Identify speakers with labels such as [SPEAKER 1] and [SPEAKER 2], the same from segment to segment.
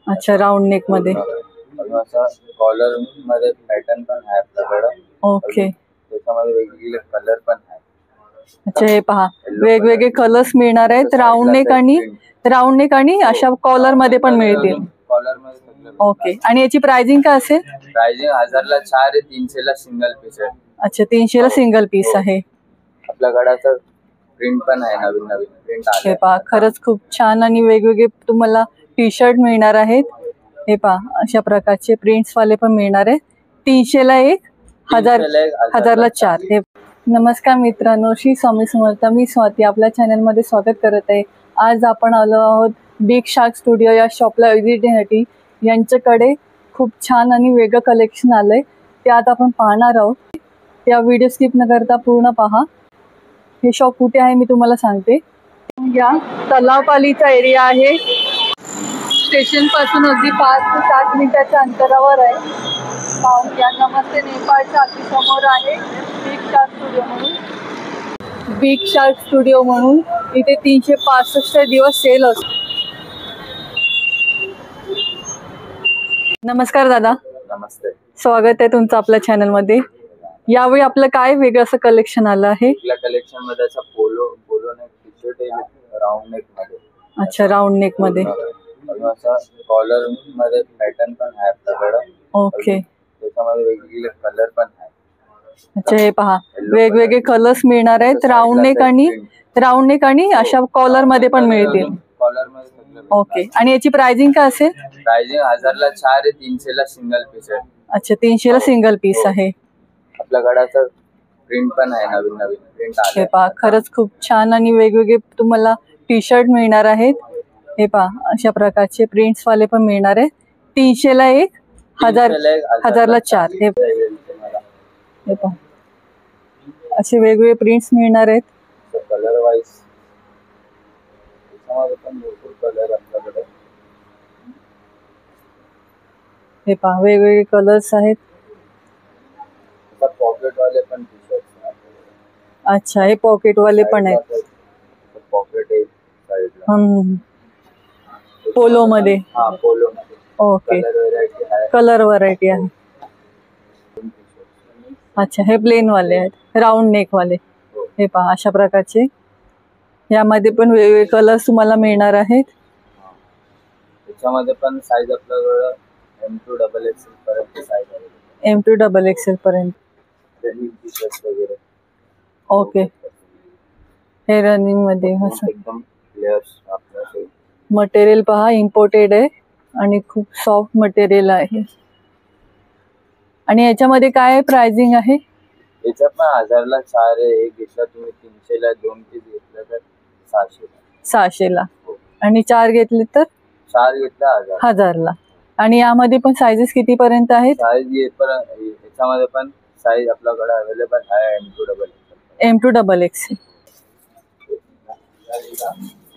[SPEAKER 1] अच्छा, round neck मध्ये.
[SPEAKER 2] Collar मध्ये पॅटर्न पण आहे आपल्याकडे.
[SPEAKER 1] ओके.
[SPEAKER 2] त्याच्यामध्ये वेगवेगळे कलर पण आहे.
[SPEAKER 1] अच्छा, हे पहा वेगवेगळे कलर्स मिळणार आहेत. राऊंड नेक आणि अशा कॉलर मध्ये पण मिळतील.
[SPEAKER 2] कॉलर मध्ये
[SPEAKER 1] ओके. आणि याची प्राइसिंग काय असेल?
[SPEAKER 2] प्राइसिंग 1000 ला 4 आहे, 300 ला सिंगल पीस आहे.
[SPEAKER 1] अच्छा, 300 ला सिंगल पीस आहे.
[SPEAKER 2] आपल्याकडे असं प्रिंट पण आहे, नवीन नवीन प्रिंट आले.
[SPEAKER 1] हे पहा खरंच खूप छान आणि वेगवेगळे तुम्हाला टी शर्ट मिळणार आहेत. हे पहा अशा प्रकारचे प्रिंट्स वाले पण मिळणार आहे. 300 ला 1, 1000 ला 4. हे नमस्कार मित्रांनो, श्री स्वामी समर्थ. मी स्वाती आपल्या चॅनलमध्ये स्वागत करत आहे. आज आपण आलो आहोत बिग शार्क स्टुडिओ या शॉपला व्हिजिट देण्यासाठी. यांच्याकडे खूप छान आणि वेगळं कलेक्शन आलंय, ते आता आपण पाहणार आहोत. या व्हिडिओ स्किप न करता पूर्ण पहा. हे शॉप कुठे आहे मी तुम्हाला सांगते. या तलावपालीचा एरिया आहे. स्टेशन पासून अगदी 5 ते 7 मिनिटाच्या अंतरावर आहे. या नमस्ते नेपाळच्या अगदी समोर आहे बिग शार्क स्टुडिओ म्हणून. इथे 365 दिवस सेल असतो. नमस्कार दादा.
[SPEAKER 2] नमस्ते.
[SPEAKER 1] स्वागत आहे तुमचं आपल्या चॅनल मध्ये. यावेळी आपलं काय वेगळं असं कलेक्शन आलं आहे?
[SPEAKER 2] आपल्या कलेक्शन मध्ये असं पोलो नेक टी शर्ट आहे, राऊंड नेक मध्ये.
[SPEAKER 1] अच्छा, राऊंड नेक मध्ये.
[SPEAKER 2] कॉलर मध्ये पॅटर्न पण आहे आपल्याकडे.
[SPEAKER 1] ओके.
[SPEAKER 2] त्याच्यामध्ये वेगवेगळे कलर पण आहे.
[SPEAKER 1] अच्छा, हे पहा वेगवेगळे कलर्स मिळणार आहेत. राऊंड नेक आणि अशा कॉलर मध्ये पण मिळतील.
[SPEAKER 2] कॉलर मध्ये.
[SPEAKER 1] ओके. आणि याची प्राइसिंग काय असेल?
[SPEAKER 2] प्राइसिंग 1000 ला 4 आहे, 300 ला सिंगल पीस आहे.
[SPEAKER 1] अच्छा, 300 ला सिंगल पीस आहे.
[SPEAKER 2] आपल्याकडे असं प्रिंट पण आहे, नवीन नवीन प्रिंट आले.
[SPEAKER 1] हे पहा खरंच खूप छान आणि वेगवेगळे तुम्हाला टी शर्ट मिळणार आहेत. हे पहा अशा प्रकारचे प्रिंट्स वाले पण मिळणार आहे. 300 ला 1, 1000 ला 4. हे पहा असे वेगवेगळे प्रिंट्स मिळणार आहेत.
[SPEAKER 2] कलर वाईज त्याच्यामध्ये पण भरपूर कलर आपल्याकडे.
[SPEAKER 1] हे पहा वेगवेगळे कलर्स आहेत.
[SPEAKER 2] पॉकेट वाले पण टी शर्ट.
[SPEAKER 1] अच्छा, हे पॉकेट वाले पण आहेत.
[SPEAKER 2] पॉकेट आहे साइडला.
[SPEAKER 1] पोलो मध्ये.
[SPEAKER 2] हा, पोलो मध्ये.
[SPEAKER 1] ओके. कलर व्हरायटी आहे. अच्छा, हे प्लेन वाले आहेत, राऊंड नेक वाले. हे पहा अशा प्रकारचे. यामध्ये पण वेगवेगळे कलर्स तुम्हाला मिळणार आहेत.
[SPEAKER 2] त्याच्यामध्ये पण साईज आपल्याकडे M2 XXL पर्यंत साईज आहे.
[SPEAKER 1] M2 XXL पर्यंत. ओके. हे रनिंग मध्ये
[SPEAKER 2] एकदम क्लिअर.
[SPEAKER 1] मटेरियल पहा इम्पोर्टेड आहे आणि खूप सॉफ्ट मटेरियल आहे. आणि याच्यामध्ये काय प्राइसिंग आहे?
[SPEAKER 2] याच्या पण 1000 ला 4 आहे. एक घेतला तुम्ही 300 ला, 2 पीस घेतला तर 600
[SPEAKER 1] ला. आणि 4 घेतले तर
[SPEAKER 2] 4 घेतला
[SPEAKER 1] 1000 ला. आणि यामध्ये पण साइजेस किती पर्यंत आहेत?
[SPEAKER 2] साईज याच्यामध्ये पण साईज आपल्याकडे अवेलेबल आहे.
[SPEAKER 1] M2 XXL.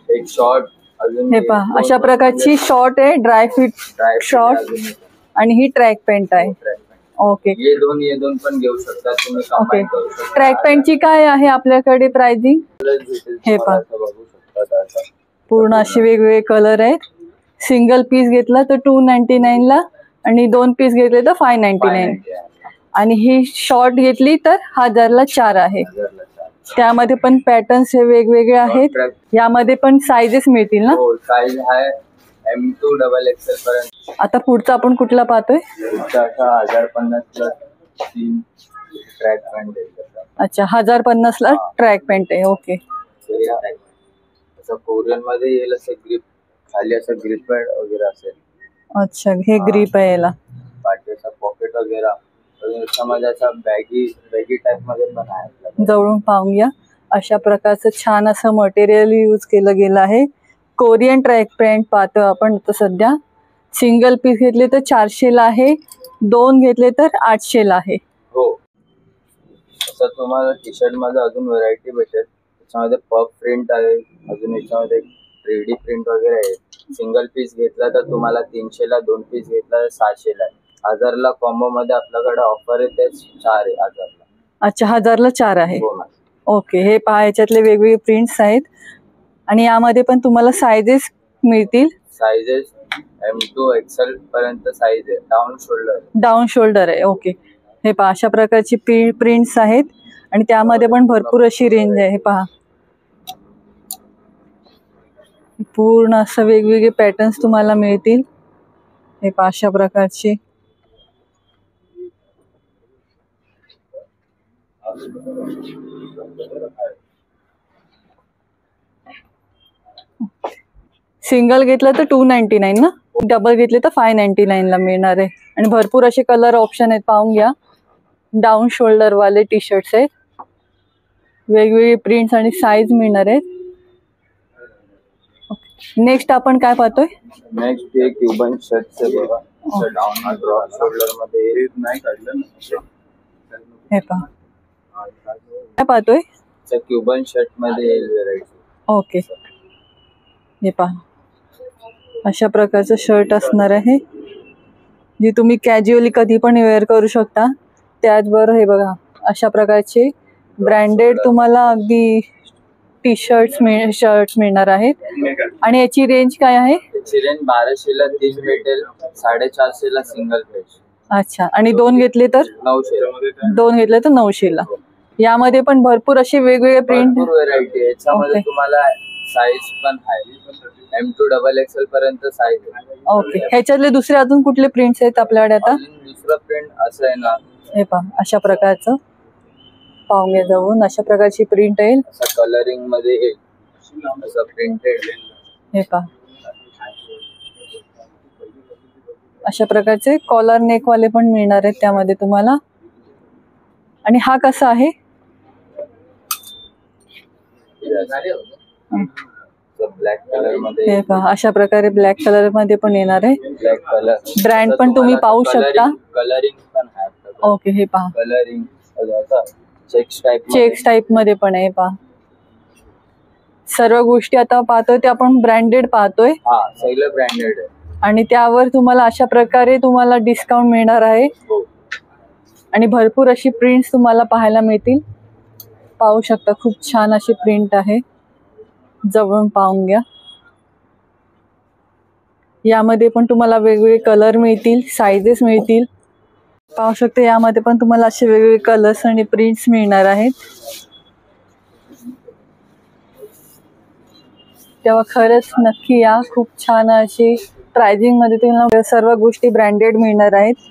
[SPEAKER 2] एक शॉर्ट अजून.
[SPEAKER 1] हे पहा अशा प्रकारची शॉर्ट आहे, ड्राय फिट शॉर्ट. आणि ही ट्रॅक पॅन्ट आहे. ओके.
[SPEAKER 2] ये दोन पण घेऊ शकता तुम्ही.
[SPEAKER 1] ओके. ट्रॅक पॅन्टची काय आहे आपल्याकडे प्राइसिंग? हे पहा पूर्ण असे वेगवेगळे कलर आहेत. सिंगल पीस घेतला तर 299 ला आणि 2 पीस घेतले तर 599. आणि ही शॉर्ट घेतली तर 1000 ला 4 आहे. त्यामध्ये पण पॅटर्न्स हे वेगवेगळे आहेत. यामध्ये पण साइजेस मिळतील ना?
[SPEAKER 2] साईज आहे M2 XXL पर्यंत.
[SPEAKER 1] आता पुढचा आपण कुठला पाहतोय?
[SPEAKER 2] 1050 ला 3 ट्रॅक पॅन्ट आहे.
[SPEAKER 1] अच्छा, 1050 ला ट्रॅक पॅन्ट आहे. ओके.
[SPEAKER 2] असं कोरियन मध्ये येईल, असं ग्रिप खाली असं ग्रिप पॅड वगैरे असेल.
[SPEAKER 1] अच्छा, हे ग्रिप आहे याला.
[SPEAKER 2] पाठीचा पॉकेट वगैरे. याच्यामध्ये असं बॅगी टाइप मध्ये पण आहे.
[SPEAKER 1] जवळून पाहून घ्या. अशा प्रकारचं छान असं मटेरियल यूज केलं गेलं आहे. कोरियन ट्रॅक पॅन्ट पाहतो आपण आता सध्या. सिंगल पीस घेतले तर 400 ला आहे, 2 घेतले तर 800 ला आहे.
[SPEAKER 2] हो. असं तुम्हाला टी शर्ट मध्ये अजून व्हरायटी भेटेल. त्याच्यामध्ये पफ प्रिंट आहे, अजून याच्यामध्ये 3D प्रिंट वगैरे आहे. सिंगल पीस घेतला तर तुम्हाला 300 ला, 2 पीस घेतला तर 600 ला. 1000 ला कॉम्बो मध्ये आपल्याकडे ऑफर आहे, ते 4 आहे 1000 ला.
[SPEAKER 1] अच्छा, 1000 ला 4 आहे. ओके. हे पहा याच्यातले वेगवेगळे प्रिंट्स आहेत. आणि यामध्ये पण तुम्हाला साइजेस मिळतील.
[SPEAKER 2] साइजेस M2 XL पर्यंत साईज आहे.
[SPEAKER 1] डाऊन शोल्डर आहे. ओके, हे पहा अशा प्रकारची प्रिंट्स आहेत आणि त्यामध्ये पण भरपूर अशी रेंज आहे. हे पहा पूर्ण असं वेगवेगळे पॅटर्न्स तुम्हाला मिळतील. हे पहा अशा प्रकारचे सिंगल घेतलं तर 299 ना, डबल घेतले तर 599 ला मिळणार आहे. आणि भरपूर असे कलर ऑप्शन आहेत, पाहून घ्या. डाऊन शोल्डर वाले टी शर्ट्स आहेत, वेगवेगळे प्रिंट्स आणि साईज मिळणार आहेत. नेक्स्ट आपण काय पाहतोय?
[SPEAKER 2] नेक्स्ट हे क्युबन शर्ट्स आहे बघा. डाऊन ड्रॉप शोल्डर मध्ये नाही काढलं.
[SPEAKER 1] हे पहा काय पाहतोय?
[SPEAKER 2] क्युबन शर्ट मध्ये येईल व्हरायटी.
[SPEAKER 1] ओके, हे पहा अशा प्रकारचं शर्ट असणार आहे, जी तुम्ही कॅज्युअली कधी पण वेअर करू शकता. त्याचबरोबर हे बघा अशा प्रकारचे ब्रँडेड तुम्हाला अगदी टी शर्ट्स मिळणार आहेत. आणि याची रेंज काय आहे?
[SPEAKER 2] याची रेंज 1200 ला 3 भेटेल, 450 ला सिंगल पीस.
[SPEAKER 1] अच्छा, आणि दोन घेतले तर
[SPEAKER 2] 900.
[SPEAKER 1] दोन घेतले तर 900 ला. यामध्ये पण भरपूर असे वेगवेगळे प्रिंट
[SPEAKER 2] व्हरायटी आहे. याच्यामध्ये तुम्हाला साईज पण आहे. M2 XXL पर्यंत साईज आहे.
[SPEAKER 1] ओके, ह्याच्यातले दुसरे अजून कुठले प्रिंट्स आहेत आपल्याकडे आता?
[SPEAKER 2] दुसरा प्रिंट असं आहे ना,
[SPEAKER 1] हे पहा अशा प्रकारचं पाहून घ्या जाऊन. अशा प्रकारची प्रिंट येईल.
[SPEAKER 2] कलरिंग मध्ये येईल, असं प्रिंटेड.
[SPEAKER 1] हे पहा अशा प्रकारचे कॉलर नेक वाले पण मिळणार आहेत त्यामध्ये तुम्हाला. आणि हा कसा आहे?
[SPEAKER 2] ब्लॅक कलर मध्ये.
[SPEAKER 1] हे पहा अशा प्रकारे ब्लॅक कलर मध्ये पण येणार आहे.
[SPEAKER 2] ब्लॅक कलर
[SPEAKER 1] ब्रँड पण तुम्ही पाहू शकता.
[SPEAKER 2] कलरिंग पण आहे.
[SPEAKER 1] ओके, हे पहा
[SPEAKER 2] कलरिंग
[SPEAKER 1] चेक्स टाइप मध्ये पण आहे. पहा सर्व गोष्टी आता पाहतोय ते आपण ब्रँडेड पाहतोय.
[SPEAKER 2] हा, सगळं ब्रँडेड आहे.
[SPEAKER 1] आणि त्यावर तुम्हाला अशा प्रकारे तुम्हाला डिस्काउंट मिळणार आहे. आणि भरपूर अशी प्रिंट्स तुम्हाला पाहायला मिळतील. पाहू शकता खूप छान अशी प्रिंट आहे, जवळून पाहून घ्या. यामध्ये पण तुम्हाला वेगवेगळे कलर मिळतील, साइजेस मिळतील. पाहू शकता यामध्ये पण तुम्हाला असे वेगवेगळे कलर्स आणि प्रिंट्स मिळणार आहेत. तेव्हा खरंच नक्की या. खूप छान अशी प्राइसिंग मध्ये तुम्हाला सर्व गोष्टी ब्रँडेड मिळणार आहेत.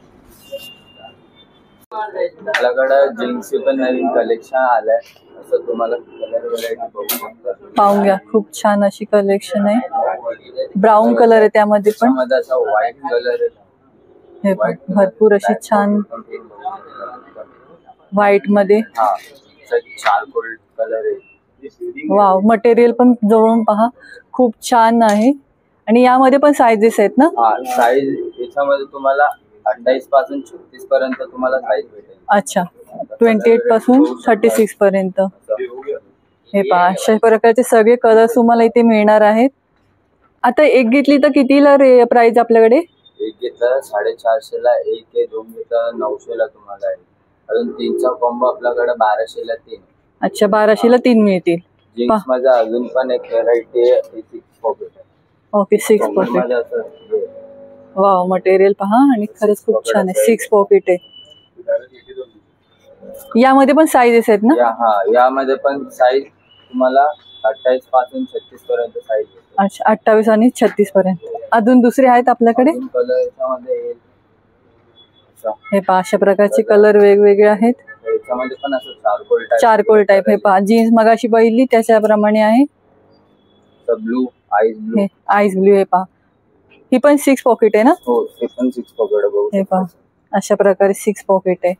[SPEAKER 2] आपल्याकडे जीन्स पण नवीन कलेक्शन आलंय, असं तुम्हाला कलर व्हरायटी बघू शकता.
[SPEAKER 1] पाहून घ्या खूप छान अशी कलेक्शन आहे. ब्राऊन कलर आहे त्यामध्ये पण.
[SPEAKER 2] असा व्हाईट कलर आहे.
[SPEAKER 1] हे भरपूर अशी छान व्हाईट मध्ये.
[SPEAKER 2] हा, चारकोल कलर आहे.
[SPEAKER 1] वाव, मटेरियल पण जवळून पहा खूप छान आहे. आणि यामध्ये पण साइजेस आहेत ना?
[SPEAKER 2] हा, साईज याच्यामध्ये तुम्हाला 28 पासून 36 पर्यंत तुम्हाला साईज भेटेल.
[SPEAKER 1] अच्छा, 28 पासून 36 पर्यंत. हे पहा अशा प्रकारचे सगळे कलर्स तुम्हाला इथे मिळणार आहेत. आता एक घेतली तर कितीला प्राइस आपल्याकडे?
[SPEAKER 2] एक घेतला 450 ला, एक आहे, दोन घेतला 900 ला तुम्हाला आहे. अजून 3चा कॉम्बो आपल्याकडे 1200 ला 3.
[SPEAKER 1] अच्छा, 1200 ला 3 मिळतील.
[SPEAKER 2] जीन्स मध्ये अजून पण एक व्हरायटी आहे, 6 pocket.
[SPEAKER 1] Okay, 6 pocket. Wow, material पहा आणि खरंच खूप छान आहे. 6 पॉकेट आहे. यामध्ये पण साइजेस आहेत ना?
[SPEAKER 2] हा, यामध्ये पण साईज तुम्हाला 28 पासून 36 पर्यंत साईज.
[SPEAKER 1] अच्छा, 28 आणि 36 पर्यंत. अजून दुसरे आहेत आपल्याकडे?
[SPEAKER 2] कलर याच्यामध्ये येईल.
[SPEAKER 1] हे पहा अशा प्रकारचे कलर वेगवेगळे आहेत.
[SPEAKER 2] याच्यामध्ये पण असं
[SPEAKER 1] चारकोल टाइप. हे पहा जीन्स मगाशी बघितली त्याच्याप्रमाणे आहे.
[SPEAKER 2] Blue,
[SPEAKER 1] ice blue. हे पहा ही पण 6 पॉकेट आहे ना?
[SPEAKER 2] हो, हे पण 6 पॉकेट आहे.
[SPEAKER 1] हे पहा अशा प्रकारे 6 पॉकेट आहे.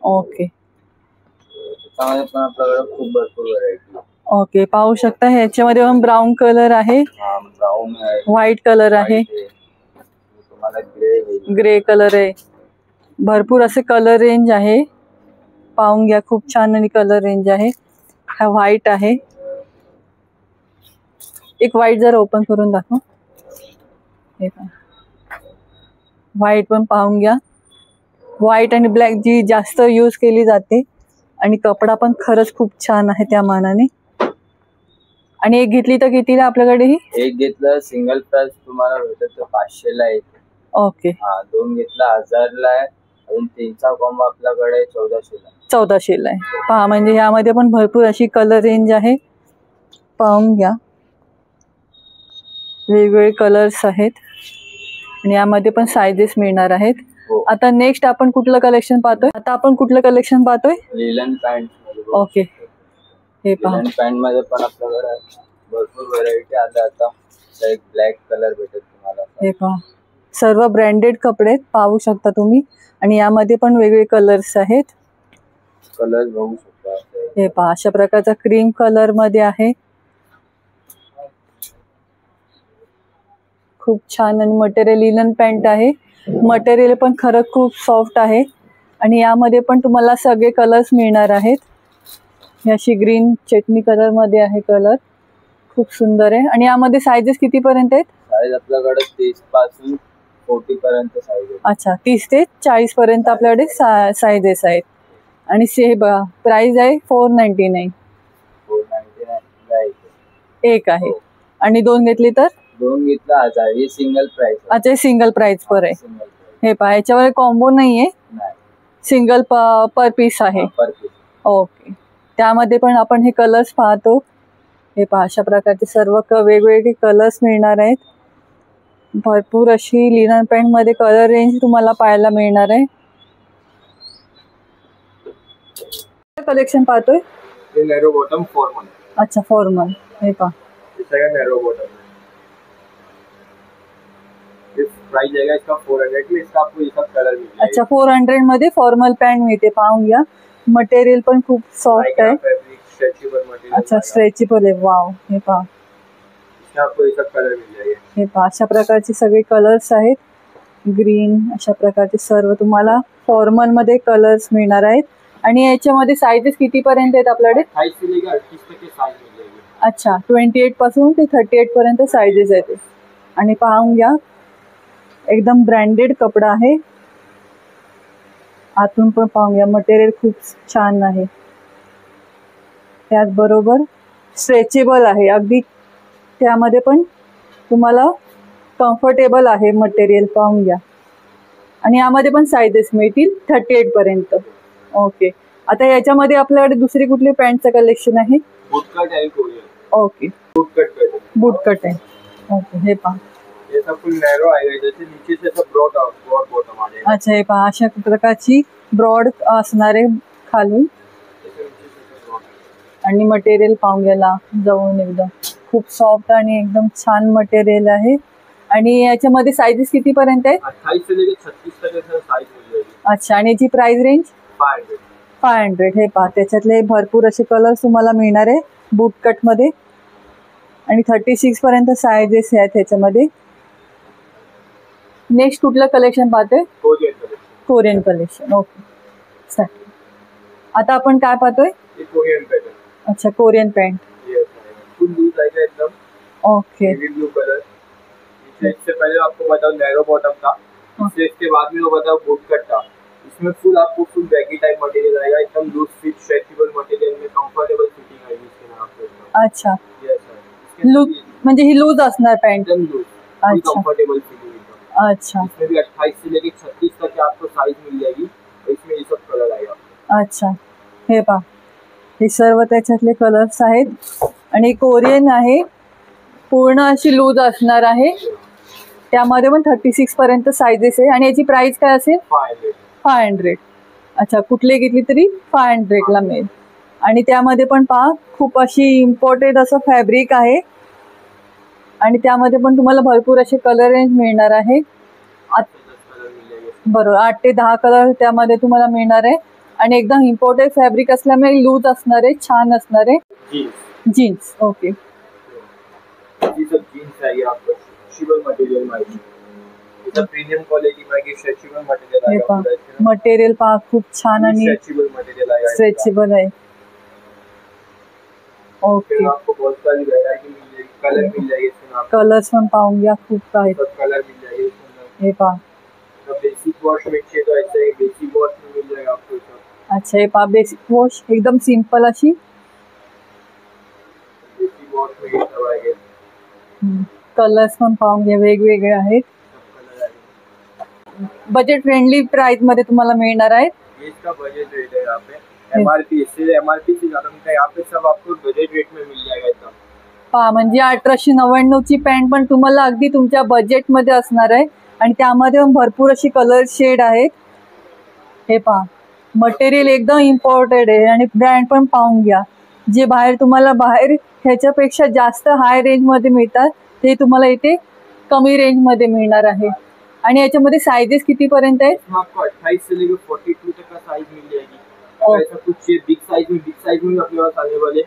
[SPEAKER 1] ओके,
[SPEAKER 2] त्याच्यामध्ये पण आपल्याकडे खूप भरपूर व्हरायटी.
[SPEAKER 1] ओके, पाहू शकता ह्याच्यामध्ये पण ब्राऊन कलर आहे,
[SPEAKER 2] ब्राऊन आहे,
[SPEAKER 1] व्हाईट कलर आहे,
[SPEAKER 2] तुम्हाला
[SPEAKER 1] ग्रे कलर आहे. भरपूर असे कलर रेंज आहे. पाहून घ्या खूप छान आणि कलर रेंज आहे. हा व्हाईट आहे. एक व्हाईट जर ओपन करून दाखव. हे व्हाईट पण पाहून घ्या. व्हाईट आणि ब्लॅक जी जास्त यूज केली जाते. आणि कपडा पण खरंच खूप छान आहे त्या मानाने. आणि एक घेतली तर कितीला आपल्याकडे ही?
[SPEAKER 2] एक घेतलं सिंगल प्राइस तुम्हाला भेटत 500 ला एक.
[SPEAKER 1] ओके.
[SPEAKER 2] हा, दोन घेतला 1000 ला आहे. अजून तीनचा कॉम्बो आपल्याकडे 1400 ला.
[SPEAKER 1] 1400 ला आहे. पहा म्हणजे यामध्ये पण भरपूर अशी कलर रेंज आहे, पाहून घ्या. वेगवेगळे कलर्स आहेत आणि यामध्ये पण साइजेस मिळणार आहेत.
[SPEAKER 2] हो.
[SPEAKER 1] आता नेक्स्ट आपण कुठलं कलेक्शन पाहतोय?
[SPEAKER 2] Linen pant.
[SPEAKER 1] ओके. हे पहा,
[SPEAKER 2] लिलन पॅन्ट मध्ये पण आपल्याकडे भरपूर व्हरायटी आल्या आता. एक ब्लॅक कलर भेटेल तुम्हाला.
[SPEAKER 1] हे पहा, सर्व ब्रँडेड कपडे आहेत, पाहू शकता तुम्ही. आणि यामध्ये पण वेगवेगळे कलर्स आहेत.
[SPEAKER 2] कलर बघू शकता.
[SPEAKER 1] हे पहा, अशा प्रकारचा क्रीम कलर मध्ये आहे. खूप छान. आणि मटेरियल लिलन पॅन्ट आहे. मटेरियल पण खरं खूप सॉफ्ट आहे. आणि यामध्ये पण तुम्हाला सगळे कलर्स मिळणार आहेत. ही अशी ग्रीन चटणी कलर मध्ये आहे कलर, खूप सुंदर आहे. आणि यामध्ये साइजेस किती पर्यंत आहेत?
[SPEAKER 2] साईज आपल्याकडे 30 पासून 40 पर्यंत साईज आहे.
[SPEAKER 1] अच्छा, 30 ते 40 पर्यंत आपल्याकडे साइजेस आहेत. आणि से बघा, प्राइस आहे 499.
[SPEAKER 2] 499 ला
[SPEAKER 1] एक आहे. आणि दोन घेतली तर?
[SPEAKER 2] दोन घेतला 1000. हे सिंगल प्राइस.
[SPEAKER 1] अच्छा, हे सिंगल प्राइस पर आहे.
[SPEAKER 2] सिंगल प्राइस
[SPEAKER 1] हे पहा, याच्यावर कॉम्बो नाहीये,
[SPEAKER 2] नाही.
[SPEAKER 1] सिंगल पर पीस आहे.
[SPEAKER 2] पर पीस.
[SPEAKER 1] ओके. त्यामध्ये पण आपण हे कलर्स पाहतो. हे पहा, अशा प्रकारचे सर्व वेगवेगळे कलर्स मिळणार आहेत. भरपूर अशी लिनन पॅन्ट मध्ये कलर रेंज तुम्हाला पाहायला मिळणार आहे. कलेक्शन पाहतोय.
[SPEAKER 2] ये नैरो बॉटम फॉर्मल.
[SPEAKER 1] अच्छा, फॉर्मल. हे पहा,
[SPEAKER 2] इसका क्या नैरो बॉटम है. इस प्राइस जाएगा इसका 400 में. इसका आपको ये सब कलर मिल जाएगा.
[SPEAKER 1] अच्छा, 400 मध्ये फॉर्मल पॅन्ट मिळते, पाहून घ्या. मटेरियल पण खूप सॉफ्ट आहे.
[SPEAKER 2] Fabric stretchable material.
[SPEAKER 1] अच्छा, स्ट्रेचेबल आहे. वाव. हे पहा,
[SPEAKER 2] इसका आपको ये सब कलर मिल जाएगा.
[SPEAKER 1] हे पहा, अशा प्रकारचे सगळे कलर्स आहेत. ग्रीन, अशा प्रकारचे सर्व तुम्हाला फॉर्मल मध्ये कलर्स मिळणार आहेत. आणि याच्यामध्ये साइजेस किती पर्यंत आहेत आपल्याकडे?
[SPEAKER 2] 28 से लेकर 38 तक के साइज मिल जाएगी.
[SPEAKER 1] अच्छा, 28 पासून ते 38 पर्यंत साइजेस आहेत. आणि पाहून घ्या, एकदम ब्रँडेड कपडा आहे. आतून पण पाहून घ्या, मटेरियल खूप छान आहे. त्याचबरोबर स्ट्रेचेबल आहे अगदी. त्यामध्ये पण तुम्हाला कम्फर्टेबल आहे मटेरियल, पाहून घ्या. आणि यामध्ये पण साइजेस मिळतील 38 पर्यंत. ओके. आता याच्यामध्ये आपल्याकडे दुसरी कुठली पॅन्टचं कलेक्शन आहे?
[SPEAKER 2] बूटकट आहे कोरियन.
[SPEAKER 1] Okay,
[SPEAKER 2] bootcut.
[SPEAKER 1] बूटकट आहे. ओके. हे पहा,
[SPEAKER 2] ये सब फुल नैरो आएगा. जैसे नीचे से सब ब्रॉड बॉटम आ जाएगा.
[SPEAKER 1] अच्छा, हे पहा, अशा प्रकारची ब्रॉड असणारे खालून.
[SPEAKER 2] जैसे नीचे से सब ब्रॉड.
[SPEAKER 1] आणि मटेरियल पाहून घ्यायला जवळून एकदम खूप सॉफ्ट आणि एकदम छान मटेरियल आहे. आणि याच्यामध्ये साइजेस किती पर्यंत आहे?
[SPEAKER 2] 28 से लेकर 36 तक का साइज मिल जाएगी.
[SPEAKER 1] अच्छा. आणि याची प्राइस रेंज?
[SPEAKER 2] 500.
[SPEAKER 1] 500. हे पहा, त्याच्यातले भरपूर असे कलर्स तुम्हाला मिळणार आहे बूटकट मध्ये. आणि 36 पर्यंत साइजेस आहेत त्याच्यामध्ये. नेक्स्ट कुठलं कलेक्शन पाहतोय?
[SPEAKER 2] Korean collection.
[SPEAKER 1] Korean collection. Okay, चालेल. आता आपण काय पाहतोय?
[SPEAKER 2] ये कोरियन पैटर्न.
[SPEAKER 1] अच्छा, कोरियन पॅन्ट.
[SPEAKER 2] ये फुल लूज आएगा एकदम.
[SPEAKER 1] ओके.
[SPEAKER 2] Navy blue colour. इससे पहले आपको बताओ नैरो बॉटम था. इसके बाद में वो बताओ बूटकट था. इसमें फुल आपको फुल बैगी टाइप मटेरियल आएगा. एकदम लूज फिट स्ट्रेचेबल मटेरियल में कंफर्टेबल फिटिंग आएगी इसके में आपको.
[SPEAKER 1] अच्छा,
[SPEAKER 2] यस सर.
[SPEAKER 1] लूज म्हणजे ही लूज असणार पॅन्ट.
[SPEAKER 2] एकदम लूज.
[SPEAKER 1] अच्छा.
[SPEAKER 2] कंफर्टेबल फिटिंग एकदम.
[SPEAKER 1] अच्छा.
[SPEAKER 2] इसमें भी 28 से लेकर 36 तक की आपको साइज मिल जाएगी. इसमें ये सब कलर आएगा.
[SPEAKER 1] अच्छा. हे पहा, हे सर्व त्याच्यातले कलर्स आहेत. आणि कोरियन आहे, पूर्ण अशी लूज असणार आहे. त्यामध्ये पण 36 पर्यंत साइजेस आहे. आणि याची प्राइस काय असेल?
[SPEAKER 2] 500.
[SPEAKER 1] 500. अच्छा, कुठले घेतली तरी 500 ला मिळेल. आणि त्यामध्ये पण पहा, खूप अशी इम्पोर्टेड असं फॅब्रिक आहे. आणि त्यामध्ये पण तुम्हाला भरपूर असे कलर रेंज मिळणार आहे. बरोबर, 8 ते 10 कलर त्यामध्ये तुम्हाला मिळणार आहे. आणि एकदम इम्पोर्टेड फॅब्रिक असल्यामुळे लूज असणार आहे, छान असणार आहे. जीन्स. ओके.
[SPEAKER 2] ये सब जीन्स है. ये आपको स्ट्रेचेबल मटेरियल माहिती. ये सब प्रीमियम क्वालिटी में स्ट्रेचेबल मटेरियल
[SPEAKER 1] हे
[SPEAKER 2] आएगा.
[SPEAKER 1] पहा, मटेरियल पहा, खूप छान आणि
[SPEAKER 2] स्ट्रेचेबल मटेरियल आएगा.
[SPEAKER 1] स्ट्रेचेबल आहे. ओके.
[SPEAKER 2] फिर आपको बहुत सारी वैरायटी मिल जाएगी. कलर मिल जाएगी इसमें आपको.
[SPEAKER 1] कलर्स पण पाहून घ्या, खूप आहेत.
[SPEAKER 2] सब कलर मिल जाएगी इसमें.
[SPEAKER 1] हे पहा.
[SPEAKER 2] बेसिक वॉश में चाहिए तो ऐसे ही बेसिक वॉश में मिल जाएगा आपको.
[SPEAKER 1] अच्छा, हे पहा, बेसिक वॉश एकदम सिंपल अशी.
[SPEAKER 2] बेसिक बहुत में सब आएंगे।
[SPEAKER 1] कलर्स पण पाहून घ्या, वेगवेगळे आहेत. बजेट फ्रेंडली प्राइस मध्ये तुम्हाला मिळणार आहे.
[SPEAKER 2] ये इसका बजट रेट है यहाँ पे, एमआरपी इससे एमआरपी से ज्यादा मिलता है यहाँ पे, सब आपको बजट रेट में मिल जाएगा एकदम.
[SPEAKER 1] पहा, म्हणजे 1899 ची पॅन्ट पण तुम्हाला अगदी तुमच्या बजेटमध्ये असणार आहे. आणि त्यामध्ये पण भरपूर अशी कलर शेड आहेत. हे पहा, मटेरियल एकदम इम्पॉर्टेड आहे आणि ब्रँड पण पाहून घ्या. जे बाहेर तुम्हाला ह्याच्यापेक्षा जास्त हाय रेंजमध्ये मिळतात ते तुम्हाला इथे कमी रेंजमध्ये मिळणार आहे. आणि याच्यामध्ये साइजेस कितीपर्यंत आहेत?
[SPEAKER 2] आपको 28 से लेकर 42 तक का साइज मिल जाएगी. अगर ऐसा कुछ चाहिए बिग साइज में अपने पास आने वाले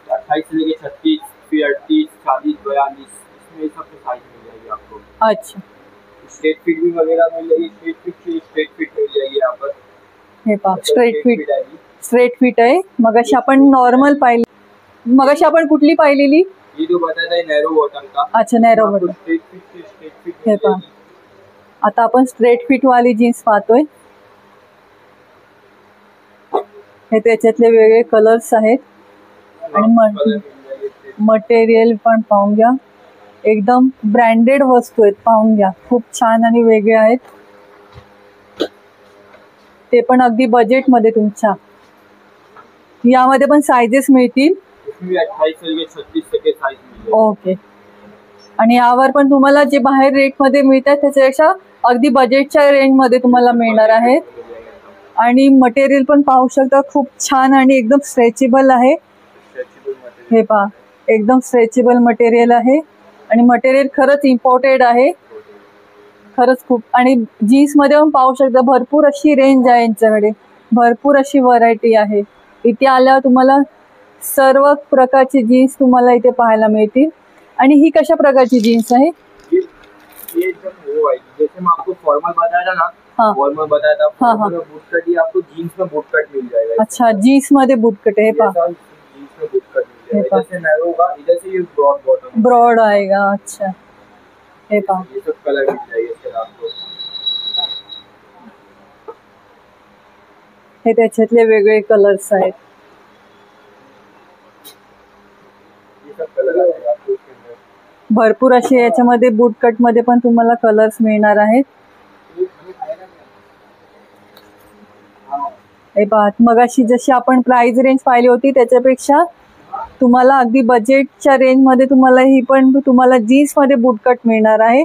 [SPEAKER 2] 28 से लेकर 36, फिर 38, 40, 42 इसमें सब साइज मिल जाएगी आपको.
[SPEAKER 1] अच्छा,
[SPEAKER 2] स्ट्रेट फिट भी वगैरह मिल जाएगी. स्ट्रेट फिट मिल जाएगी यहाँ पर.
[SPEAKER 1] हे पहा, स्ट्रेट फिट आहे. मगाशी आपण नॉर्मल पाहिली, मगाशी आपण कुठली पाहिलेली?
[SPEAKER 2] ये जो बताया था नैरो बॉटम का.
[SPEAKER 1] अच्छा, नॅरो बॉटम.
[SPEAKER 2] स्ट्रेट फिट
[SPEAKER 1] हे पहा, आता आपण स्ट्रेट फिट वाली जीन्स पाहतोय. हे त्याच्यातले वेगळे कलर्स आहेत. आणि मटेरियल पण पाहून घ्या, एकदम ब्रँडेड वस्तू आहेत. पाहून घ्या, खूप छान आणि वेगळे आहेत. ते पण अगदी बजेटमध्ये तुमच्या. यामध्ये पण साइजेस मिळतील.
[SPEAKER 2] 28 से लेकर 36 तक के साइज मिल जाएगी.
[SPEAKER 1] ओके. आणि यावर पण तुम्हाला जे बाहेर रेटमध्ये मिळतात त्याच्यापेक्षा अगदी बजेटच्या रेंजमध्ये तुम्हाला मिळणार आहे. आणि मटेरियल पण पाहू शकता, खूप छान आणि एकदम स्ट्रेचेबल आहे. हे पहा, एकदम स्ट्रेचेबल मटेरियल आहे. आणि मटेरियल खरंच इम्पॉर्टेड आहे, खरंच खूप. आणि जीन्समध्ये पण पाहू शकता भरपूर अशी रेंज आहे यांच्याकडे, भरपूर अशी व्हरायटी आहे. इथे आल्यावर तुम्हाला सर्व प्रकारची जीन्स तुम्हाला इथे पाहायला मिळतील. आणि ही कशा प्रकारची जीन्स आहे?
[SPEAKER 2] ये एकदम वो है, जैसे मैं आपको फॉर्मल बताया था ना.
[SPEAKER 1] हाँ.
[SPEAKER 2] फॉर्मल बताया था.
[SPEAKER 1] हाँ, हाँ.
[SPEAKER 2] बूट कट ही आपको जीन्स में बूट कट मिल जाएगा.
[SPEAKER 1] अच्छा, जीन्स मध्ये बूटकट आहे. पहा,
[SPEAKER 2] जीन्स में बूट कट मिल जाएगा. इधर से नैरो होगा, इधर से ये ब्रॉड बॉटम.
[SPEAKER 1] ब्रॉड आएगा. अच्छा, हे पहा,
[SPEAKER 2] ये सब कलर मिल जाएगा इसके आपको.
[SPEAKER 1] हे त्याच्यातले वेगळे कलर्स आहेत.
[SPEAKER 2] ये सब कलर आएगा आपको इसके अंदर.
[SPEAKER 1] भरपूर असे याच्यामध्ये बूटकट मध्ये पण तुम्हाला कलर्स मिळणार आहेत. हे पहा, मगाशी जशी आपण प्राइस रेंज पाहिली होती त्याच्यापेक्षा तुम्हाला अगदी बजेटच्या रेंजमध्ये तुम्हाला ही पण तुम्हाला जीन्समध्ये बूटकट मिळणार आहे.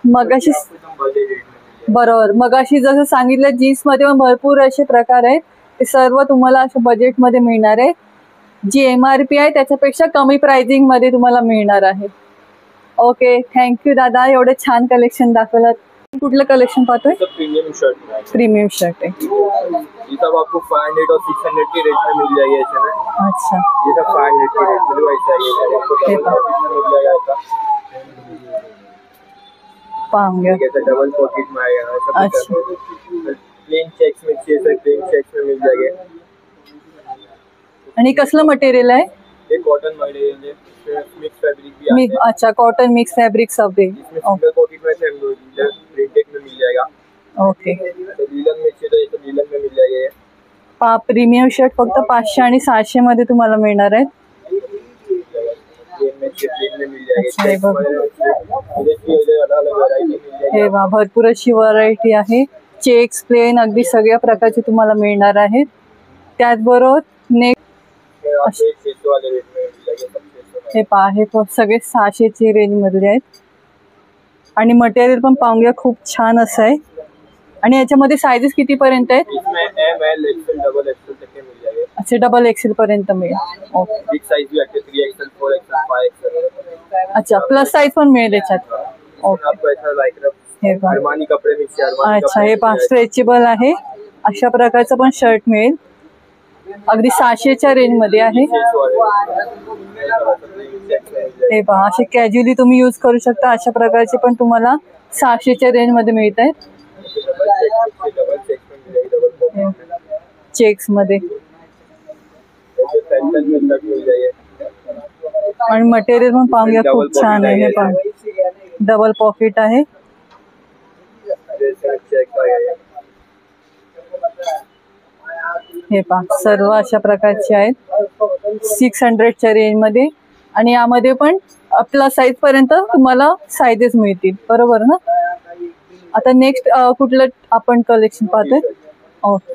[SPEAKER 1] मगाशी
[SPEAKER 2] एकदम बजट रेट में.
[SPEAKER 1] बरोबर, मगाशी जसं सांगितलं जीन्समध्ये पण भरपूर असे प्रकार आहेत. ते सर्व तुम्हाला अशा बजेटमध्ये मिळणार आहे. जी MRP आहे त्याच्यापेक्षा कमी प्राइसिंगमध्ये तुम्हाला मिळणार आहे. ओके, थँक्यू दादा, एवढं छान कलेक्शन दाखवलं. कुठलं कलेक्शन पाहतोय?
[SPEAKER 2] प्रीमियम शर्ट में.
[SPEAKER 1] प्रीमियम शर्ट आहे.
[SPEAKER 2] ये सब आपको 500 और 600 के रेट में मिल जाएगी ऐसे में.
[SPEAKER 1] अच्छा,
[SPEAKER 2] ये सब 500 के रेट में वैसा है. ये आपको डबल पॉकेट में मिल जाएगा ऐसा.
[SPEAKER 1] पाहून घ्या.
[SPEAKER 2] ऐसा डबल पॉकेट में आएगा ऐसा.
[SPEAKER 1] अच्छा.
[SPEAKER 2] प्लेन चेक्स में चाहिए सर, प्लेन चेक्स में मिल जाएगा.
[SPEAKER 1] आणि कसलं मटेरियल आहे?
[SPEAKER 2] ये कॉटन मटेरियल है, मिक्स फैब्रिक भी आता है.
[SPEAKER 1] अच्छा, कॉटन मिक्स फैब्रिक्स सब दे.
[SPEAKER 2] इसमें सिंगल पॉकेट में से प्रिंटेड में मिल जाएगा.
[SPEAKER 1] ओके.
[SPEAKER 2] तो लीलन में चाहिए तो ये तो लीलन में मिल जाएगा. ये
[SPEAKER 1] पहा, प्रीमियम शर्ट फक्त 500 आणि 600 मध्ये तुम्हाला मिळणार आहेत.
[SPEAKER 2] प्लेन में चाहिए प्लेन में मिल जाएगा.
[SPEAKER 1] अच्छा, हे बघ.
[SPEAKER 2] अलग वैरायटी मिल जाएगी.
[SPEAKER 1] हे वा, भरपूर अशी व्हरायटी आहे. चेक्स, प्लेन, अगदी सगळ्या प्रकारचे तुम्हाला मिळणार आहेत. त्याचबरोबर नेक
[SPEAKER 2] आपको 600 वाले रेट में मिल जाएगा. सब 600
[SPEAKER 1] हे पहा, हे सगळे 600 ची रेंज मधले आहेत. आणि मटेरियल पण पाहून घ्या, खूप छान असं आहे. आणि याच्यामध्ये साइजेस किती पर्यंत आहेत?
[SPEAKER 2] इसमें ML XL डबल XL तक के मिल जाएगा.
[SPEAKER 1] अच्छा, डबल एक्सेल पर्यंत मिळेल. ओके.
[SPEAKER 2] बिग साइज भी आते 3XL 4XL 5XL.
[SPEAKER 1] अच्छा, प्लस साइज पण मिळेल याच्यात. ओके.
[SPEAKER 2] आपको ऐसा लाइक
[SPEAKER 1] हे पहा,
[SPEAKER 2] अरमानी कपडे मिक्स अरमानी.
[SPEAKER 1] अच्छा, हे पहा, स्ट्रेचेबल आहे. अशा प्रकारचं पण शर्ट मिळेल. अगदी 600च्या रेंज मध्ये आहे. हे पहा, असे कॅज्युअली तुम्ही यूज करू शकता. अशा प्रकारचे पण तुम्हाला 600च्या रेंज मध्ये मिळत आहेत. चेक्स मध्ये. आणि मटेरियल पण पाहून घ्या, खूप छान आहे. हे पहा, डबल पॉकेट आहे. हे पहा, सर्व अशा प्रकारचे आहेत. 600च्या रेंज मध्ये. आणि यामध्ये पण प्लस साईज पर्यंत तुम्हाला साईजेस मिळतील, बरोबर ना? आता नेक्स्ट कुठलं आपण कलेक्शन पाहतोय? ओके,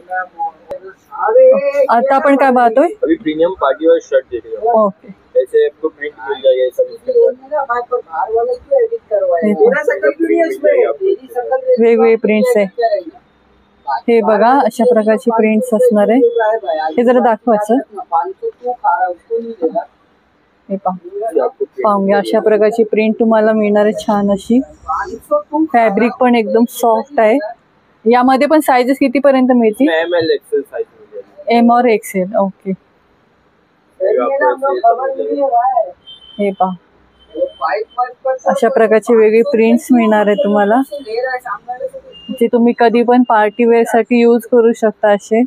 [SPEAKER 1] आता आपण काय पाहतोय?
[SPEAKER 2] अभी प्रीमियम पार्टी वेयर शर्ट देख रहे हो,
[SPEAKER 1] ओके,
[SPEAKER 2] ऐसे आपको प्रिंट मिल जाएगा, ऐसा
[SPEAKER 1] वेगवेगळे प्रिंट्स आहे. हे बघा, अशा प्रकारची प्रिंट्स असणार आहे. हे जरा दाखवायचं. हे पाहून घ्या, अशा प्रकारची प्रिंट तुम्हाला मिळणार आहे, छान अशी. फॅब्रिक पण एकदम सॉफ्ट आहे. यामध्ये पण साईजेस किती पर्यंत मिळतील?
[SPEAKER 2] ML XL साइज मिल
[SPEAKER 1] एम और एक्सेल. ओके, हे पहा, अशा प्रकारचे वेगळे प्रिंट्स मिळणार आहे तुम्हाला, जे तुम्ही कधी पण पार्टी वेअर साठी यूज करू शकता असे.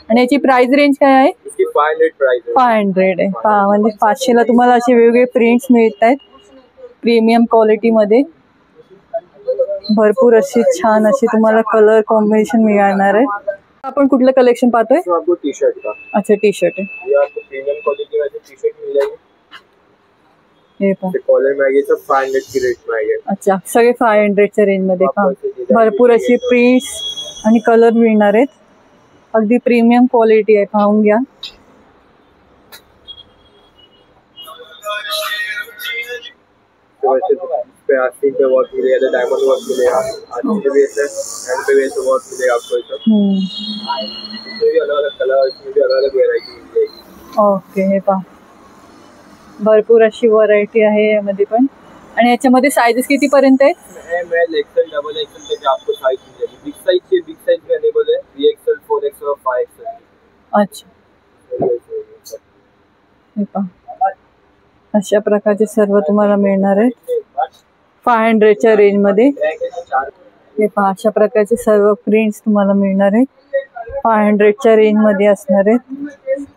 [SPEAKER 1] आणि याची प्राइस रेंज काय आहे?
[SPEAKER 2] 500 प्राइस है.
[SPEAKER 1] 500 आहे. पहा, म्हणजे 500 ला तुम्हाला असे वेगवेगळे प्रिंट्स मिळत आहेत प्रीमियम क्वालिटी मध्ये. भरपूर अशी छान अशी तुम्हाला कलर कॉम्बिनेशन मिळणार आहे. आपण कुठलं कलेक्शन पाहतोय?
[SPEAKER 2] इसमें आपको टी शर्ट का,
[SPEAKER 1] अच्छा, टी शर्ट आहे.
[SPEAKER 2] ये आपको प्रीमियम क्वालिटी वाले टी शर्ट मिल जाएगी.
[SPEAKER 1] हे पहा,
[SPEAKER 2] कॉलर में आएगी, सब 500 की रेट में आएगी.
[SPEAKER 1] अच्छा, सगळे 500च्या रेंज मध्ये. पहा, भरपूर अशी प्रिंट्स आणि कलर मिळणार आहेत. अगदी प्रीमियम क्वालिटी आहे, पाहून घ्या.
[SPEAKER 2] तो वैसे पे आस्तीन पे वर्क मिलेगा, डायमंड वर्क मिलेगा, आस्तीन पे भी ऐसे हैंड पे भी ऐसे वर्क मिलेगा आपको. इसमें भी अलग अलग कलर, इसमें भी अलग अलग वेरायटी मिल जाएगी.
[SPEAKER 1] ओके, हे पहा, भरपूर अशी व्हरायटी आहे यामध्ये पण. आणि याच्यामध्ये साईजेस किती पर्यंत आहेत?
[SPEAKER 2] ML XL डबल XL तक आपको साइज मिल जाएगी. बिग साइज से बिग साइज भी अवेलेबल है, 3XL 4XL और 5XL.
[SPEAKER 1] अच्छा, हे पहा, अशा प्रकारचे सर्व तुम्हाला मिळणार आहे 500च्या रेंज मध्ये. हे पहा, अशा प्रकारचे सर्व प्रिंट्स तुम्हाला मिळणार आहेत 500च्या रेंज मध्ये असणार आहेत.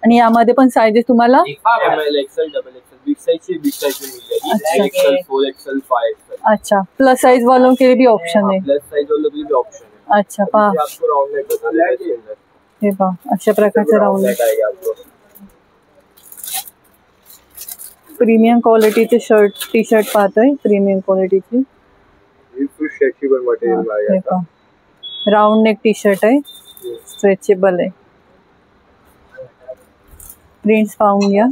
[SPEAKER 1] आणि यामध्ये पण साईजेस तुम्हाला
[SPEAKER 2] ML XL double XL big size से बिग साइज में मिल जाएगी. 3XL 4XL 5XL.
[SPEAKER 1] अच्छा, प्लस साइज वालों के लिए भी ऑप्शन है.
[SPEAKER 2] प्लस साइज वालों के लिए भी ऑप्शन है.
[SPEAKER 1] अच्छा, पहा,
[SPEAKER 2] आपको राउंड नेक बता देंगे.
[SPEAKER 1] हे पहा, अशा प्रकारचे राऊंड नेक.
[SPEAKER 2] आएगा आपको.
[SPEAKER 1] प्रीमियम क्वालिटीचे शर्ट, टी शर्ट पाहतोय, प्रीमियम क्वालिटीचे.
[SPEAKER 2] ये फुल स्ट्रेचेबल मटेरियल में
[SPEAKER 1] हे
[SPEAKER 2] आएगा.
[SPEAKER 1] पहा, राउंड नेक टी शर्ट आहे, स्ट्रेचेबल आहे. प्रिंट्स पाहून घ्या.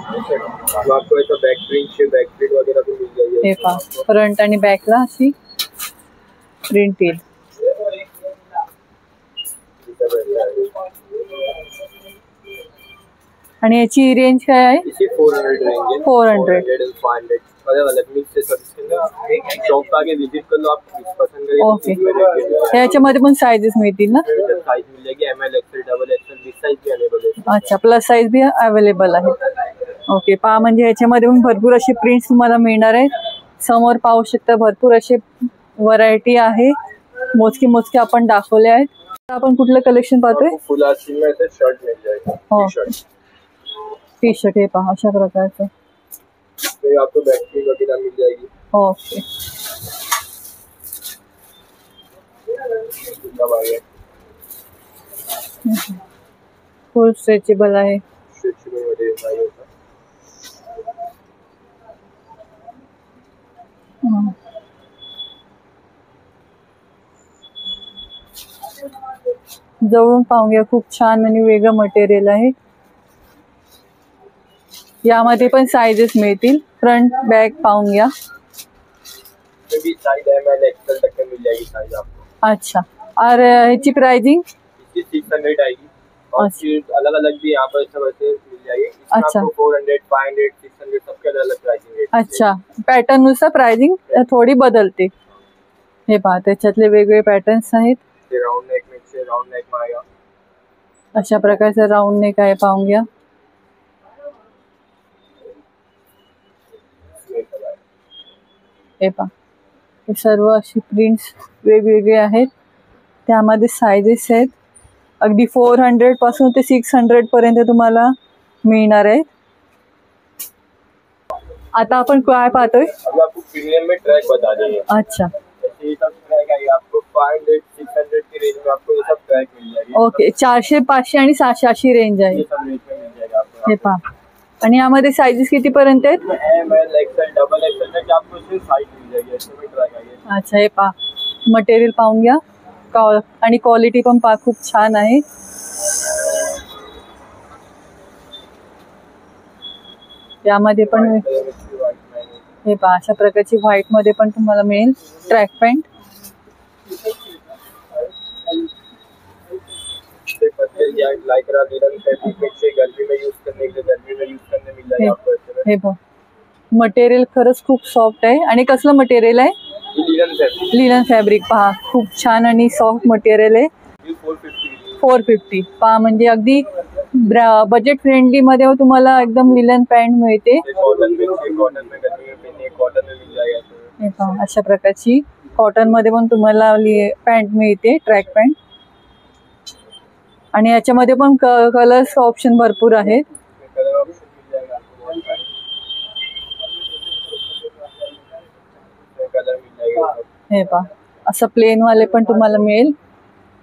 [SPEAKER 2] आपको ऐसा बैक प्रिंट वगैरह भी मिल जाएगी.
[SPEAKER 1] हे पहा, फ्रंट आणि बॅकला अशी प्रिंट येईल. आणि याची रेंज काय आहे?
[SPEAKER 2] इसी 400 रेंज है.
[SPEAKER 1] 400
[SPEAKER 2] and 500 अलग अलग मिक्स है सब. इसके अंदर एक शॉप का आगे विजिट कर लो, आप पसंद करेंगे.
[SPEAKER 1] ओके, याच्यामध्ये पण साईजेस मिळतील ना?
[SPEAKER 2] साइज मिल जाएगी. ML XL double XL big size भी अवेलेबल है.
[SPEAKER 1] अच्छा, प्लस साईज बी अवेलेबल आहे. ओके, पहा, म्हणजे याच्यामध्ये पण भरपूर असे प्रिंट्स तुम्हाला मिळणार आहेत. समोर पाहू शकता, भरपूर असे व्हरायटी आहे. मोजके आपण दाखवले आहेत. आता आपण कुठलं कलेक्शन पाहतोय?
[SPEAKER 2] फुल आस्तीन में ऐसे शर्ट मिल जाएगा.
[SPEAKER 1] हो,
[SPEAKER 2] टी-शर्ट.
[SPEAKER 1] T shirt. हे पहा, अशा प्रकारचं.
[SPEAKER 2] तो आपको बैक प्रिंट वगैरह मिल जाएगी.
[SPEAKER 1] ओके,
[SPEAKER 2] सब आ गया.
[SPEAKER 1] फुल स्ट्रेचेबल आहे.
[SPEAKER 2] स्ट्रेचेबल मटेरियल आएगा.
[SPEAKER 1] जवळून पाहून घ्या, खूप छान आणि वेगळं मटेरियल आहे. यामध्ये पण साईजेस मिळतील. फ्रंट बॅक पाहून घ्या.
[SPEAKER 2] भी साइज ML XL तक के मिल जाएगी साइज आपको.
[SPEAKER 1] अच्छा, और ह्याची प्राइसिंग?
[SPEAKER 2] इसकी 600 आएगी. और फिर अलग अलग भी यहाँ पर सब ऐसे मिल जाएगी. इसमें
[SPEAKER 1] अच्छा.
[SPEAKER 2] आपको 400 500 600 सबके अलग अलग प्राइसिंग रेट.
[SPEAKER 1] अच्छा, पॅटर्न नुसार प्राइसिंग थोडी बदलते. हे पहा, त्याच्यातले वेगवेगळे पॅटर्न्स आहेत.
[SPEAKER 2] राउंड नेक में से राउंड नेक में आएगा.
[SPEAKER 1] अशा प्रकारचं राउंड नेक आहे, पाहून घ्या. हे पहा, हे सर्व अशी प्रिंट्स वेगवेगळे आहेत. त्यामध्ये साईजेस आहेत. अगदी 400 पासून ते 600 पर्यंत तुम्हाला मिळणार आहे. आता आपण काय पाहतोय?
[SPEAKER 2] अब आपको प्रीमियम में ट्रैक बता देंगे.
[SPEAKER 1] अच्छा,
[SPEAKER 2] जैसे ये सब ट्रैक आएगा आपको 500 600 की रेंज में आपको ये सब ट्रैक मिल जाएगी.
[SPEAKER 1] ओके, 400 500 आणि 600 अशी रेंज आहे.
[SPEAKER 2] ये सब रेंज में मिल जाएगा आपको.
[SPEAKER 1] हे पहा. आणि यामध्ये साइजेस किती पर्यंत आहेत?
[SPEAKER 2] ML XL डबल XL तक आपको सिर्फ साइज मिल जाएगी, ऐसे भी ट्राई करिए.
[SPEAKER 1] अच्छा, हे पहा मटेरियल पाहून घ्या. आणि क्वालिटी पण पहा खूप छान आहे. यामध्ये पण हे पहा अशा प्रकारची व्हाईट मध्ये पण तुम्हाला मिळेल ट्रॅक पॅन्ट. हे पहा मटेरियल खरंच खूप सॉफ्ट आहे. आणि कसलं मटेरियल आहे? Linen fabric. पहा खूप छान आणि सॉफ्ट मटेरियल आहे. 450 पहा म्हणजे अगदी बजेट फ्रेंडली मध्ये तुम्हाला एकदम लिनन पॅन्ट मिळते. हे पहा अशा प्रकारची कॉटन मध्ये पण तुम्हाला पॅन्ट मिळते ट्रॅक पॅन्ट. आणि याच्यामध्ये पण कलर्स ऑप्शन भरपूर आहेत. हे पहा असं प्लेन वाले पण तुम्हाला मिळेल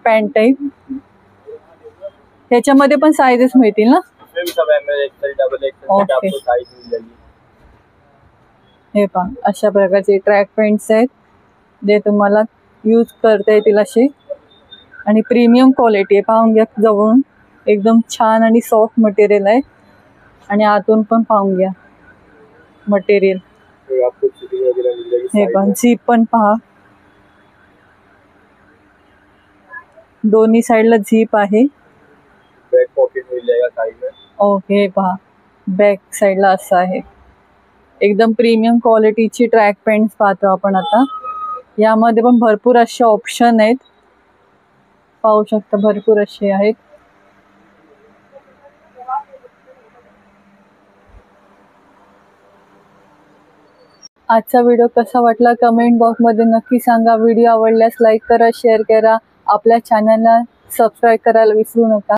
[SPEAKER 1] पॅन्ट टाईप. ह्याच्यामध्ये पण साइजेस मिळतील ना? ओके. हे पहा अशा प्रकारचे ट्रॅक पॅन्ट्स आहेत जे तुम्हाला यूज करता येतील असे. आणि प्रीमियम क्वालिटी आहे. पाहून घ्या जवळून एकदम छान आणि सॉफ्ट मटेरियल आहे. आणि आतून पण पाहून घ्या मटेरियल. हे पण झीप पण पहा दोन्ही साइडला झीप आहे.
[SPEAKER 2] बैक पॉकेट मिल जाएगा साइड में.
[SPEAKER 1] ओके पहा बॅक साइडला असं आहे. एकदम प्रीमियम क्वालिटीची ट्रॅक पॅन्ट्स पाहतो आपण आता. यामध्ये पण भरपूर असे ऑप्शन आहेत. पाहू शकता भरपूर असे आहेत. आजचा व्हिडिओ कसा वाटला कमेंट बॉक्समध्ये नक्की सांगा. व्हिडिओ आवडल्यास लाईक करा, शेअर करा. आपल्या चॅनलला सबस्क्राईब करायला विसरू नका.